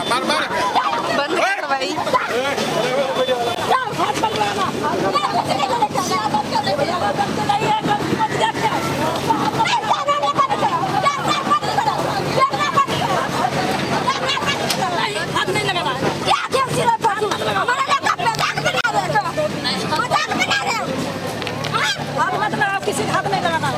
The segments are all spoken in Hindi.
बंद कर भाई। किसी हाथ नहीं लगाना।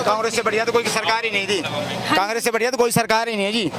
कांग्रेस से बढ़िया तो कोई सरकार ही नहीं थी। कांग्रेस से बढ़िया तो कोई सरकार ही नहीं है जी।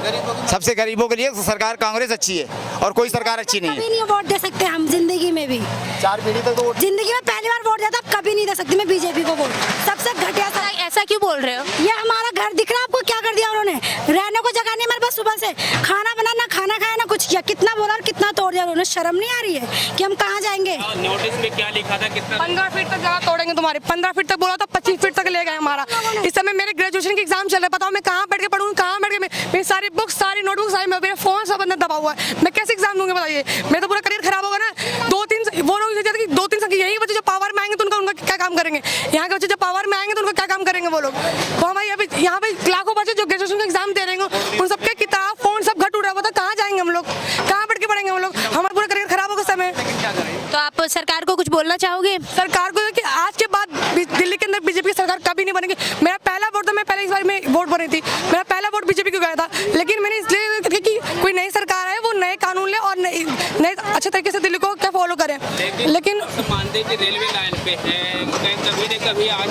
सबसे गरीबों के लिए सरकार कांग्रेस अच्छी है और कोई सरकार अच्छी नहीं है। कभी नहीं वोट दे सकते हम जिंदगी में भी। 4 पीढ़ी तक तो जिंदगी में पहली बार वोट दिया था, कभी नहीं दे सकती मैं बीजेपी को वोट। सबसे घटिया ऐसा क्यों बोल रहे हो? ये हमारा घर दिख रहा है आपको, क्या कर दिया उन्होंने? रहने को जगह नहीं मेरे पास, सुबह से खाना बनाना, खाना खाया ना कुछ किया। कितना बोला और कितना तोड़ दिया उन्होंने। शर्म नहीं आ रही है कि हम कहाँ जाएंगे? नोटिस में क्या लिखा था? कितना 15 फीट तक जगह तोड़ेंगे तुम्हारे। 15 फीट तक बोला था, 25 फीट तक ले गए हमारा। इस समय मेरे ग्रेजुएशन की एग्जाम चल रहा है। बताओ मैं कहाँ बैठ के पढ़ूँ, कहाँ बैठ के मेरी सारी बुक्स, सारी नोटबुक, सारी मेरा फोन सब अंदर दबा हुआ है। मैं कैसे एग्जाम दूंगी बताइए? मेरा तो पूरा करियर खराब होगा ना। 2-3 वो लोग 2-3 संख्या यही बच्चे जो पावर में आएंगे तो उनका क्या काम करेंगे? यहाँ के बच्चे जब पावर में आएंगे तो उनका क्या काम करेंगे वो लोग? तो हमारे अभी यहाँ पे लाखों बच्चे जो ग्रेजुएशन का एग्जाम दे रहे हैं, उन सबके किताब, फोन सब घट उड़ रहा है। कहाँ जाएंगे हम लोग? कहाँ बैठ के पढ़ेंगे हम लोग? हमारा पूरा करियर खराब होगा समय। तो आप सरकार को कुछ बोलना चाहोगे? सरकार को कि आज के बाद दिल्ली के अंदर बीजेपी की सरकार कभी नहीं बनेगी। मेरा पहला वोट था, मैं पहले इस बार में वोट बनी थी, मेरा पहला वोट बीजेपी को गया था। लेकिन मैंने इसलिए कि कोई नई सरकार है, वो नए कानून ले और नए अच्छे तरीके से दिल्ली को क्या फॉलो करें। लेकिन मानते कि रेलवे लाइन पे है, कभी आज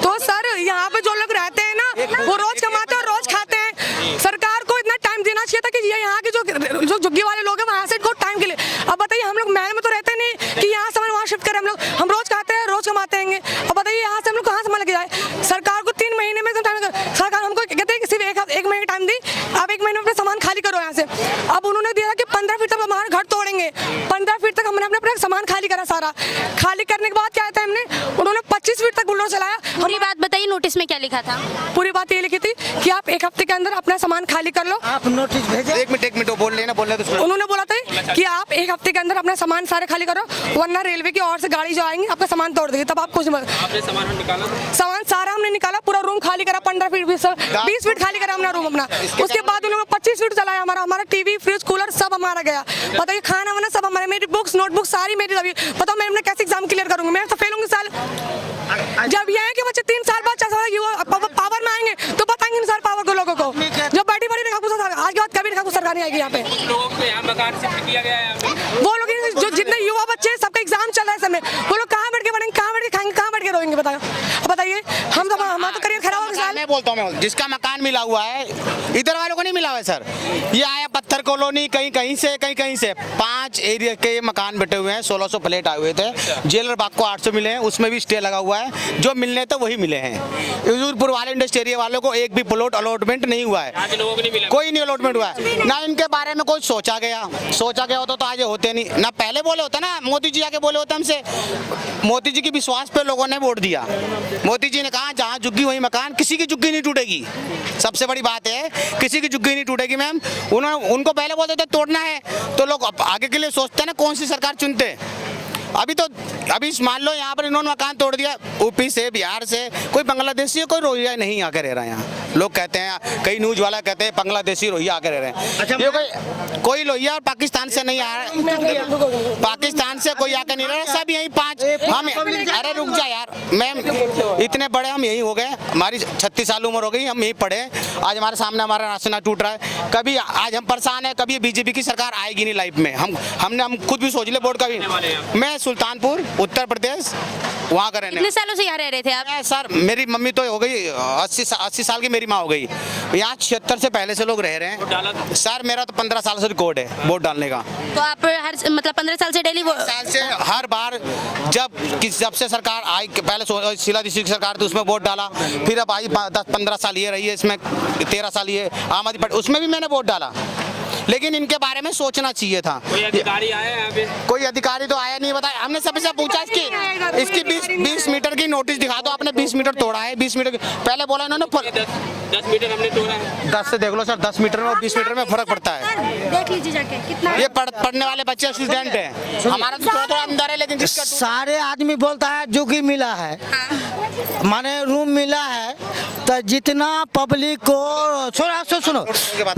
तो सर यहाँ पे जो लोग रहते हैं ना, वो रोज कमाते हैं और रोज खाते हैं। सरकार को इतना टाइम देना चाहिए था कि ये यहाँ के जो झुग्गी वाले लोग हैं वहाँ से इनको टाइम के लिए। अब बताइए हम लोग महल में तो रहते नहीं कि यहाँ से वहाँ शिफ्ट करें। हम रोज खाते हैं, रोज कमाते हैं। अब बताइए यहाँ से हम लोग कहाँ से लेके जाए? सरकार को 3 महीने में सरकार हमको कहते हैं कि सिर्फ एक महीने टाइम दी, अब 1 महीने में अपना सामान खाली करो यहाँ से। अब उन्होंने दिया कि 15 फीट तक हमारा घर तोड़ेंगे। 15 फीट तक हमने अपना सामान खाली करा सारा। खाली करने के बाद क्या था हमने, उन्होंने 25 फीट तक बुलडोजर चलाया। पूरी बात बताइए, नोटिस में क्या लिखा था? पूरी बात ये लिखी थी कि आप 1 हफ्ते के अंदर अपना सामान खाली कर लो। आप नोटिस भेजे। एक मिनट बोल लेना, बोलने तो उन्होंने बोला था कि आप 1 हफ्ते के अंदर अपना सामान सारे खाली करो, वरना रेलवे की ओर से गाड़ी जो आएंगी आपका सामान तोड़ देगी। तब आप कुछ आपने सामान निकाला? सामान सारा हमने निकाला, पूरा रूम खाली करा। 15 फीट 20 फीट खाली करा हमने रूम अपना। उसके बाद उन्होंने 25 फीट चलाया। हमारा टीवी, फ्रिज, कूलर सब हमारा गया। बताइए खाना वाना सब हमारे, मेरी बुक्स, नोटबुक सारी मेरी दबी। बताओ मैं कैसे एग्जाम क्लियर करूंगी? मैं तो फेल होंगी साल। जब ये है कि बच्चे 3 साल बाद पावर में आएंगे तो बताएंगे सर पावर को लोगों को। जो बड़ी बड़ी आज के बाद कभी सरकार नहीं आएगी यहाँ पे। लोगों को यहाँ मकान शिफ्ट किया गया है। वो लोग जो जितने युवा बच्चे हैं, सबका एग्जाम चल रहा है समय, वो लोग कहाँ बैठ के पढ़ेंगे, कहाँ बैठ के खाएंगे, कहाँ बैठ के रोएंगे? बताइए हमारा तो करियर खराब होगा। मैं बोलता हूँ, जिसका मकान मिला हुआ है, इधर वालों को नहीं मिला हुआ है सर। ये आया पत्थर कॉलोनी, कहीं से 5 एरिया के मकान बैठे हुए हैं। 1600 फ्लैट आए हुए थे। जेलर बाग को 800 मिले हैं, उसमें भी स्टे लगा हुआ है। जो मिलने थे वही मिले हैं। हजूरपुर वाले इंडस्ट्री एरिया वालों को एक भी प्लॉट अलॉटमेंट नहीं हुआ है। कोई नहीं अलॉटमेंट हुआ है। ना इनके बारे में कोई सोचा गया होता तो आज होते नहीं ना। पहले बोले होता ना, मोदी जी आके बोले होते हमसे। मोदी जी की विश्वास पे लोगों ने वोट दिया। मोदी जी ने कहा जहाँ झुग्गी वही मकान, किसी की झुग्गी नहीं टूटेगी। सबसे बड़ी बात है, किसी की झुग्गी नहीं टूटेगी मैम। उनको पहले बोलते थे तोड़ना है, तो लोग आगे के लिए सोचते हैं ना कौन सी सरकार चुनते। अभी मान लो यहाँ पर इन्होंने मकान तोड़ दिया, यूपी से, बिहार से, कोई बांग्लादेशी कोई रोहिंग्या नहीं आकर रह रहा है यहाँ। लोग कहते हैं, कई न्यूज वाला कहते हैं बांग्लादेशी रोहिंग्या आकर रह रहे हैं। अच्छा, ये कोई लोहिया और पाकिस्तान से नहीं आ रहा है। पाकिस्तान से कोई आकर नहीं रहा है। सब यही 5 हम, अरे रुक जा यार मैम, इतने बड़े हम यही हो गए। हमारी 36 साल उम्र हो गई, हम यही पढ़े। आज हमारे सामने हमारा रास्ता टूट रहा है। कभी आज हम परेशान है, कभी बीजेपी की सरकार आएगी नहीं लाइफ में। हम खुद भी सोच ले बोर्ड का भी। मैं है सुल्तानपुर उत्तर प्रदेश, वहाँ का रहने कितने सालों से यहाँ रह रहे थे आप? वाला। सर मेरी मम्मी तो हो गई 80 साल की, मेरी माँ हो गई। यहाँ 76 से पहले से लोग रह रहे हैं। सर मेरा तो 15 साल से रिकॉर्ड है वोट डालने का। तो आप हर मतलब 15 साल से डेली साल से हर बार जब से सरकार आई, पहले शीला दीक्षित की सरकार थी उसमें वोट डाला, फिर अब आई 10-15 साल ये रही है, इसमें 13 साल ये आम आदमी पार्टी, उसमें भी मैंने वोट डाला। लेकिन इनके बारे में सोचना चाहिए था। कोई अधिकारी आया है यहाँ पे? कोई अधिकारी तो आया नहीं, बताया। हमने सबसे पूछा इसकी 20 मीटर की नोटिस दिखा दो, आपने 20 मीटर तोड़ा है। 20 मीटर पहले बोला इन्होंने 10 मीटर हमने तोड़ा है। 10 से देख लो सर, 10 मीटर में और 20 मीटर में फर्क पड़ता है। देख लीजिए जाके कितना ये पढ़ने वाले बच्चे स्टूडेंट हैं, हमारा तो थोड़ा अंदर है, लेकिन जिसका सारे आदमी बोलता है जो कि मिला है, माने रूम मिला है, तो जितना पब्लिक को सुनो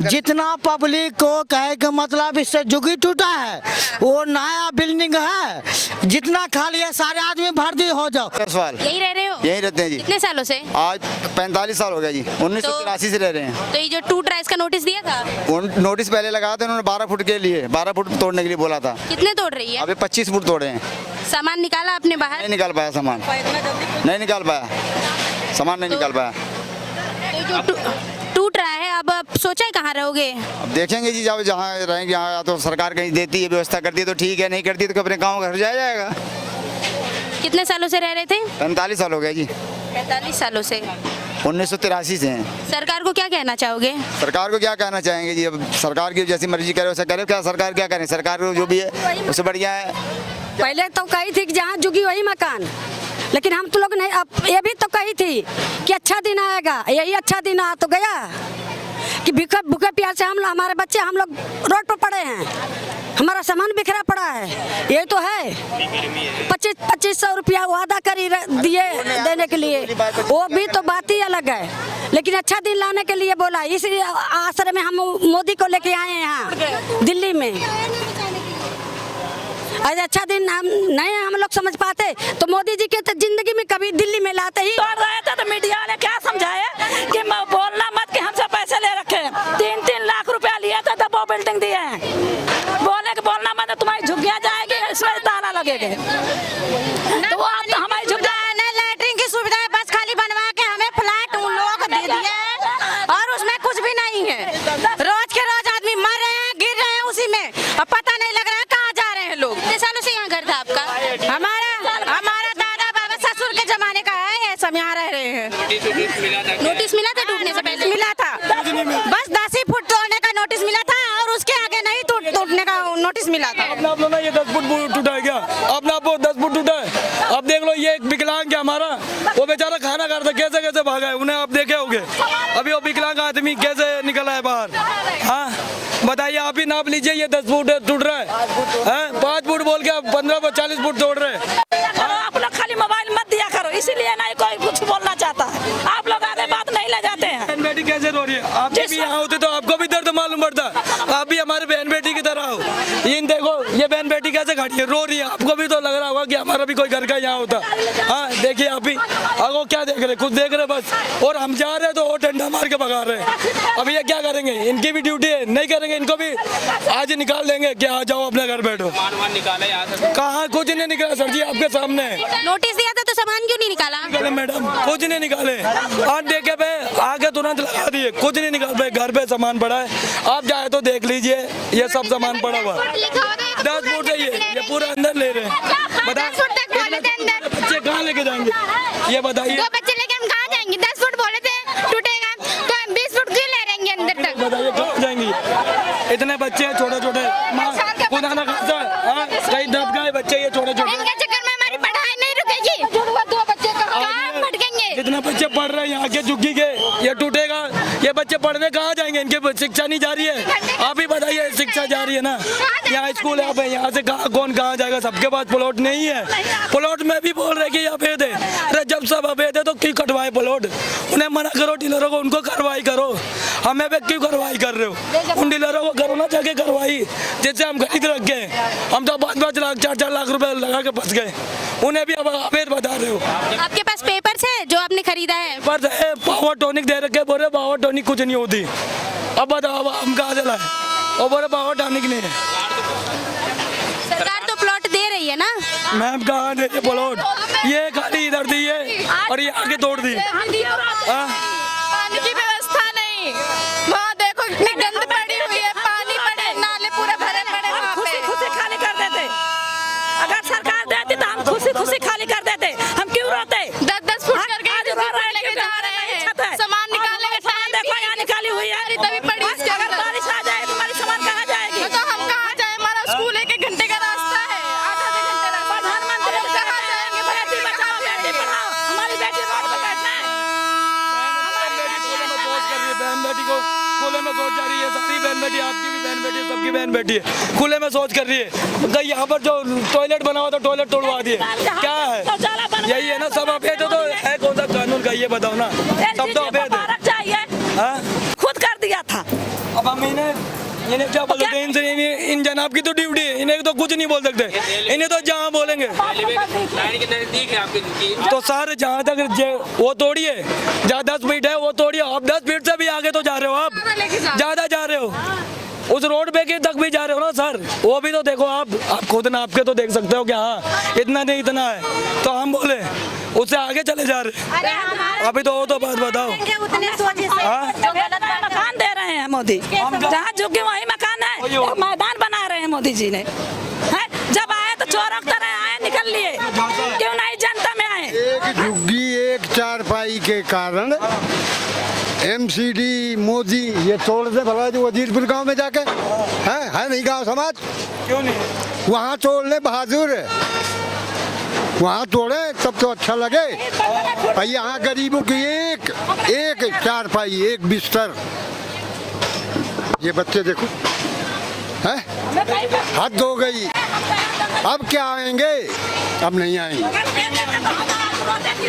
जितना पब्लिक को कहे का मतलब इससे जुगी टूटा है, वो नया बिल्डिंग है, जितना खाली है सारे आदमी भर्ती हो जाओ। सवाल यही रह रहे हो? यहीं रहते हैं जी। कितने सालों से? आज 45 साल हो गया जी, 1983 से रह रहे हैं। तो ये जो टूट रहा है इसका नोटिस दिया था? नोटिस पहले लगाया था उन्होंने 12 फुट के लिए, 12 फुट तोड़ने के लिए बोला था। कितने तोड़ रही है? अभी 25 फुट तोड़े हैं। सामान निकाला आपने बाहर? नहीं निकाल पाया सामान, नहीं निकाल पाया सामान, नहीं निकाल पाया। तो जो टूट रहा है, अब आप सोचा है कहाँ रहोगे? अब देखेंगे जी, जब जहाँ रहेंगे, यहाँ तो सरकार कहीं देती है, व्यवस्था करती है तो ठीक है, नहीं करती तो अपने गाँव घर जाएगा। कितने सालों से रह रहे थे? 45 साल हो गया जी, 45 सालों से। 1983 से हैं। सरकार को क्या कहना चाहोगे? सरकार को क्या कहना चाहेंगे जी, अब सरकार की जैसी मर्जी करे वैसा करे, क्या सरकार क्या करें, सरकार को जो भी है उससे बढ़िया है। पहले तो कही थी कि जहाँ जुगी वही मकान, लेकिन हम तो लोग नहीं, अब ये भी तो कही थी कि अच्छा दिन आएगा, यही अच्छा दिन आ तो गया कि भूखे प्यास से हमारे बच्चे हम लोग रोड पर पड़े हैं, हमारा सामान बिखरा पड़ा है। ये तो है 2500 रुपया वादा करी दिए देने के लिए, वो भी तो बात ही अलग है, लेकिन अच्छा दिन लाने के लिए बोला, इसलिए आश्रय में हम मोदी को लेके आए हैं यहाँ दिल्ली में। अरे अच्छा दिन हम लोग समझ पाते तो मोदी जी के तो जिंदगी में कभी दिल्ली में लाते ही। तोड़ रहे थे तो मीडिया ने क्या समझाया कि बोलना मत कि हमसे पैसे ले रखे, 3-3 लाख रुपया लिए थे तब वो बिल्डिंग दिए हैं। बोले कि बोलना मत, तुम्हारी झुग्गियाँ जाएगी, इसमें ताला लगेगा, तो वो अब हमारी झुग्गियाँ लैट्रिन की सुविधा है, बस खाली बनवा के हमें फ्लैट उन लोगों को दे दिया है और उसमें कुछ भी नहीं है। रोज के रोज आदमी मर रहे हैं, गिर रहे हैं उसी में, अब पता नहीं लग रहा है कहाँ जा रहे हैं लोग। कितने सालों से यहाँ घर था आपका? हमारा दादा बाबा ससुर के जमाने का है, ये सब यहाँ रह रहे हैं। नोटिस मिला था टूटने से पहले? मिला था, बस 10 ही फुट तोड़ने का नोटिस मिला था और उसके आगे नहीं टूटने का नोटिस मिला था। अपना आप लोग ना ये 10 फुट टूटा है क्या? अपना आप 10 फुट टूटा है। अब देख लो ये एक विकलांग है हमारा, वो बेचारा खाना खाता कैसे कैसे भागा है, उन्हें आप देखे होंगे। अभी वो विकलांग आदमी कैसे निकला है बाहर, हाँ बताइए आप ही नाप लीजिए, ये 10 फुट टूट रहा है, 5 फुट बोल के 15-40 फुट तोड़ रहे हैं। आप लोग खाली मोबाइल मत दिया करो, इसीलिए नहीं कोई कुछ बोलना चाहता, आप लोग आगे बात नहीं ले जाते हैं। बहन बेटी कैसे रो रही है, आप भी यहाँ होते तो आपको भी दर्द मालूम पड़ता, आप भी हमारे बहन बेटी की तरह हो। इन देखो ये बहन बेटी कैसे खड़ी है, रो रही है, आपको भी तो लग रहा होगा कि हमारा भी कोई घर का यहाँ होता। हाँ देखिए आप भी, वो क्या देख रहे, कुछ देख रहे बस, और हम जा रहे हैं तो वो डंडा मार के भगा रहे हैं। अब ये क्या करेंगे, इनकी भी ड्यूटी है, नहीं करेंगे इनको भी आज निकाल देंगे कि आ जाओ अपने घर बैठो। कहाँ कुछ नहीं निकाला सर जी, आपके सामने नोटिस दिया था तो सामान क्यों नहीं निकाला? मैडम कुछ नहीं निकाले, आज देखे पे आगे तुरंत लगा दिए, कुछ नहीं निकाल पाए, घर पे सामान पड़ा है, आप जाए तो देख लीजिए, ये सब सामान पड़ा हुआ 10 फुट है, ये पूरा अंदर ले रहे हैं। बच्चे कहाँ लेके जाएंगे ये बताइए? 2 बच्चे लेके हम कहाँ जाएंगे? 10 फुट बोले थे टूटेगा, तो हम 20 फुट क्यों ले रहेंगे अंदर तक? बताइए कहाँ जाएंगे? इतने बच्चे हैं छोटे छोटे, खुदा ना खासा कहीं दब गए बच्चे, ये छोटे छोटे, इनके चक्कर में हमारी पढ़ाई नहीं रुकेगी। 2 बच्चे कहाँ भटकेंगे? जितने बच्चे पढ़ रहे हैं यहाँ के झुग्गी के, ये टूटेगा, ये बच्चे पढ़ने कहाँ जाएंगे, इनके शिक्षा नहीं जा रही है। आप ही बताइए, शिक्षा जा रही है ना, यहाँ स्कूल है, यहाँ से कौन कहाँ जाएगा, सबके पास प्लॉट नहीं है। प्लॉट में भी बोल रहे कि ये अवैध है, अरे जब सब अवैध है तो क्यों कटवाए प्लॉट, उन्हें मना करो डीलरों को, उनको कार्रवाई करो, हमें भी क्यों कार्रवाई कर रहे हो? उन डीलरों को करो ना जाके कार्रवाई, जिससे हम खरीद रख गए, हम तो 5-5 लाख 4-4 लाख रुपए लगा के फंस गए, उन्हें भी अब अवैध बता रहे हो। आपके पास पेपर्स है जो आपने खरीदा है? पर पावर टॉनिक दे रखे, बोले पावर टॉनिक कुछ नहीं होती, अब बताओ हम कहाँ से लाए, और बोले पावर टॉनिक नहीं है। सरकार तो प्लॉट दे रही है ना। मैम कहाँ दे ये प्लॉट, ये खाली इधर दी है और ये आगे तोड़ दी। हाँ? पानी की व्यवस्था नहीं, वहाँ देखो इतनी गंद पड़ी हुई है, पानी पड़े, नाले पूरे भरे पड़े वहाँ पे। खुशी खुशी खाली कर देते, अगर सरकार देती तो हम खुशी खुशी खाली कर देते, हम क्यों रोते? 10-10 फुट करके आज रो रहे हैं लेके क्योंकि जा हमारे रहे नहीं हैं, छत है। सामान निकालने का सामान देखो यहाँ निकाली हुई है, तभी पड़ी आज इसके अगर अंदर। बारिश आ जाए तो हमारी सामान कहाँ जाएगी? तो हम कहाँ जाए, हमारा स्कूल 1 घंटे का रास्ता है, आधा घंटे रास्ता। प्रधानमंत्री हम कहाँ जाएंगे? बेटी बचाओ बेटी पढ़ाओ, हमारी बेटी रोड पे बैठना है। बहन बेटी को खुले में सोच जा रही है, सारी बहन बेटी, आपकी भी बहन बेटी है, सबकी बहन बेटी है, खुले में सोच कर रही है। कहीं यहाँ पर जो टॉयलेट बना हुआ था टॉयलेट तोड़वा दिए, क्या है? यही है ना, सब अवैध तो है, कौन सा कानून का ये बताओ ना, सब तो अवैध है। चाहिए खुद कर दिया था। अब हम इन्हें क्या बोल सकते हैं? इनसे इन जनाब की तो ड्यूटी है, इन्हें तो कुछ नहीं बोल सकते, इन्हें तो जहाँ बोलेंगे। लाइन के नजदीक है आपकी दुकान। तो सर जहाँ तक वो तोड़िए, जहाँ 10 फीट है वो तोड़िए, आप 10 फीट से भी आगे तो जा रहे हो, आप ज्यादा जा रहे हो, उस रोड पे के तक भी जा रहे हो ना सर, वो भी तो देखो आप खुद ना आपके तो देख सकते हो कि हाँ इतना नहीं इतना है, तो हम बोले उससे आगे चले जा रहे। अभी तो वो तो बात बताओ। हाँ? मकान दे रहे हैं मोदी, जहाँ झुग्गी वही मकान है, एक मैदान बना रहे हैं मोदी जी ने। हैं? जब आए तो चोरों की तरह आए, निकल लिए, क्यों नहीं जनता में आए? एक झुग्गी एक चारपाई के कारण एमसीडी मोदी ये तोड़ दे भला जो वजीरपुर गांव में जाके है नहीं गांव समाज, क्यों नहीं? वहाँ तोड़ ले बहादुर, वहाँ तोड़े तब तो अच्छा लगे। और यहाँ गरीबों की एक चारपाई एक बिस्तर, ये बच्चे देखो है, हद हो गई। अब क्या आएंगे? अब नहीं आएंगे,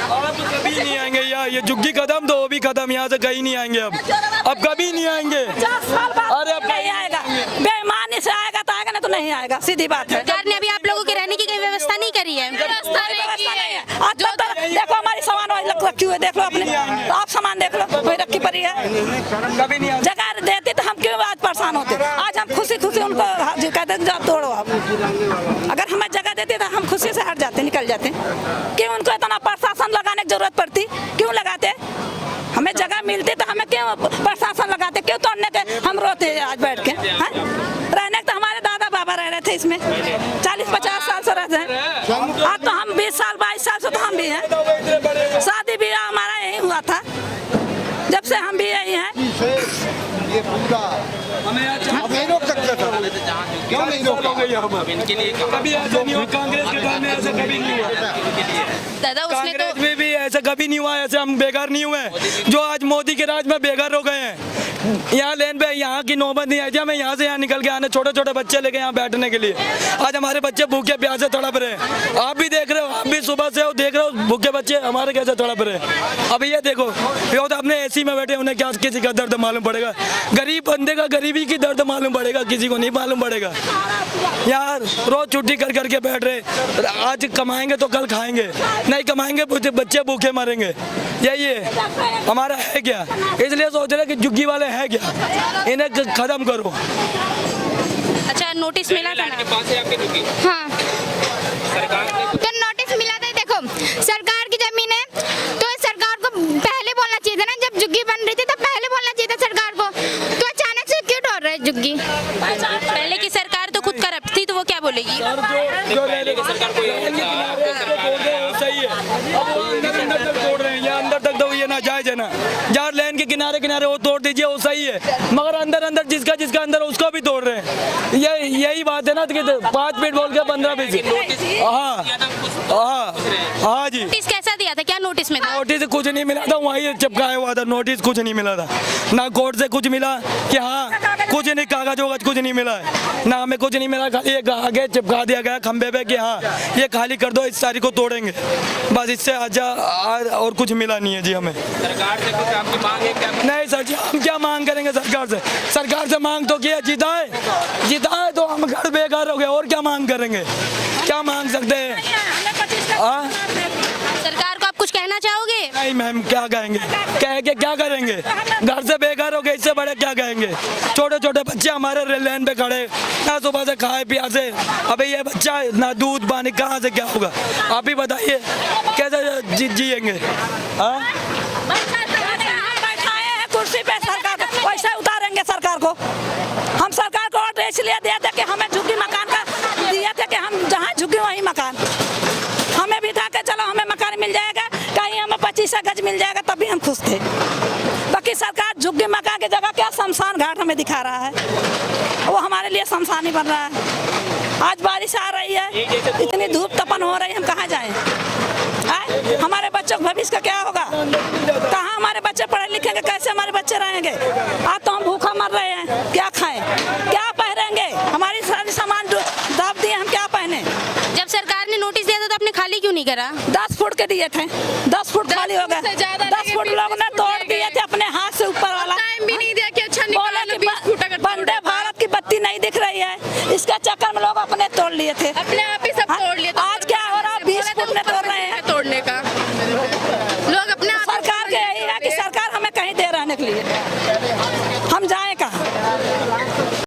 अब कभी नहीं आएंगे यार, ये झुग्गी कदम तो वो भी कदम, यहाँ से कहीं नहीं आएंगे अब कभी नहीं आएंगे। 50 साल बाद अरे अब नहीं आएगा, बेईमानी से आएगा तो आएगा, नहीं तो नहीं आएगा, सीधी बात है। सरकार ने अभी आप लोगों के रहने की कोई व्यवस्था नहीं करी है। व्यवस्था नहीं है। आज तक तो देखो हमारी सामान वही रखी हुई, देख लो अपने, तो आप सामान देख लो वही रखी पड़ी है। कभी नहीं आएंगे। जगह देती तो हम क्यों आज परेशान होते? आज हम खुशी खुशी उनको कहते जाओ तोड़ो आप, अगर हमें जगह देती तो हम खुशी से हट जाते, निकल जाते। क्यों उनको इतना प्रशासन लगाने की जरूरत पड़ती? क्यों लगाते? हमें जगह मिलती तो हमें क्यों प्रशासन लगाते? क्यों तोड़ने के हम रोते आज बैठ के? रहने तो हमारे दादा बाबा रह रहे थे इसमें, 40-50 साल से रहते हैं। आज तो हम 20 साल 22 साल से तो हम भी हैं, शादी ब्याह हमारा यही हुआ था, जब से हम भी यही हैं। ये पूरा अब नहीं रोक सकते था, क्यों नहीं रोक इनके लिए कभी ऐसा नहीं हुआ, कांग्रेस के टाइम में ऐसा कभी नहीं हुआ, दादा उसने कांग्रेस में भी ऐसा कभी नहीं हुआ, ऐसे हम बेकार नहीं हुए, जो आज मोदी के राज में बेकार हो गए हैं। यहाँ लेन पे यहाँ की नौबत नहीं आई थी, हमें यहाँ से यहाँ निकल के आने, छोटे छोटे बच्चे लेके यहाँ बैठने के लिए, आज हमारे बच्चे भूखे प्यासे तड़प रहे हैं। आप भी देख रहे हो, आप भी सुबह से देख रहे हो भूखे बच्चे हमारे कैसे तड़प रहे हैं। अब ये देखो, ये तो अपने एसी में बैठे, उन्हें क्या किसी का दर्द मालूम पड़ेगा? गरीब बंदे का गरीबी की दर्द मालूम पड़ेगा, किसी को नहीं मालूम पड़ेगा। यार रोज छुट्टी कर करके बैठ रहे, आज कमाएंगे तो कल खाएंगे, नहीं कमाएंगे बच्चे भूखे मरेंगे। यही है हमारा है क्या, इसलिए सोच रहे कि झुग्गी वाले हैं क्या, इन्हें खत्म करो। अच्छा नोटिस मिला था लाइन के ना? पास है आपकी दुकान। हाँ, सरकार ने तो नोटिस मिला था। देखो सरकार की जमीन है तो सरकार को पहले बोलना चाहिए था ना, जब झुग्गी बन रही थी तब पहले बोलना चाहिए था सरकार को। तो अचानक से क्यों तोड़ रहे झुग्गी? पहले की सरकार तो खुद करप्ट थी, तो वो क्या बोलेगी? पहले की सरकार को सही है, अब अंदर तक तोड़ रहे हैं, या अंदर तक तो ये नाजायज है ना, जहाँ लेन के किनारे किनारे वो तोड़ दीजिए, वो सही है, मगर अंदर अंदर जिसका जिसका अंदर उसको भी तोड़ रहे हैं। यही बात है ना कि 5 फीट बोल के 15 फीट। हाँ जी। नोटिस कैसा दिया था, क्या नोटिस में था? नोटिस कुछ नहीं मिला था, वहीं चिपकाया हुआ था, नोटिस कुछ नहीं मिला था, ना कोर्ट से कुछ मिला कि हाँ कुछ नहीं, कागज वगज कुछ नहीं मिला है, ना हमें कुछ नहीं मिला, खाली एक आगे चिपका दिया गया खंबे पे कि हाँ ये खाली कर दो, इस तारीख को तोड़ेंगे, बस इससे और कुछ मिला नहीं है जी हमें। सरकार से कुछ आपकी मांग है क्या? नहीं सर जी, हम क्या मांग करेंगे सरकार से? सरकार से मांग तो किया, जीता है तो हम घर बेकार हो गए, और क्या मांग करेंगे? क्या मांग सकते हैं? सरकार को आप कुछ कहना चाहोगे? नहीं मैम, क्या कहेंगे, कह के क्या करेंगे? घर से बेघर हो गए, इससे बड़े क्या कहेंगे? छोटे छोटे बच्चे हमारे लाइन पे खड़े ना, सुबह से खाए प्यासे। अबे ये बच्चा ना दूध पानी कहाँ से क्या होगा? आप ही बताइए कैसे जिएंगे? हाँ, बैठाए हैं कुर्सी पे सरकार को, वैसे उतारेंगे सरकार को। हम सरकार को वोट इसलिए दिए थे कि हमें झुग्गी मकान का दिए थे कि हम जहाँ झुग्गी वहीं मकान, हमें भी था कि चलो हमें मकान मिल जाएगा, कहीं हमें 25 गज मिल जाएगा, तभी हम खुश थे। बाकी सरकार झुग्गी मकान की जगह क्या शमशान घाट हमें दिखा रहा है, वो हमारे लिए शमशान ही बन रहा है। आज बारिश आ रही है, इतनी धूप तपन हो रही है, हम कहाँ जाएं? हमारे बच्चों का भविष्य का क्या होगा? कहाँ हमारे बच्चे पढ़े लिखेंगे? कैसे हमारे बच्चे रहेंगे? आज तो हम भूखा मर रहे हैं, क्या खाएं, क्या पहनेंगे? हमारी सारी सामान दाब दिए, हम क्या पहने? जब सरकार ने नोटिस दिया था तो आपने खाली क्यों नहीं करा? 10 फुट के दिए थे, 10 फुट खाली हो गए। 10 फुट लोगों ने तोड़ दिए थे अपने हाथ से ऊपर वाला। टाइम भी नहीं दिया कि अच्छा बोले कि वंदे भारत की बत्ती नहीं दिख रही है, इसका चक्कर में लोग अपने तोड़ लिए थे, अपने आप ही सब तोड़ लिए। आज क्या हो रहा है? 20 फुट में तोड़ रहे हैं तोड़ने का। लोग अपने सरकार के यही है कि सरकार हमें कहीं दे रहने के लिए, हम जाएं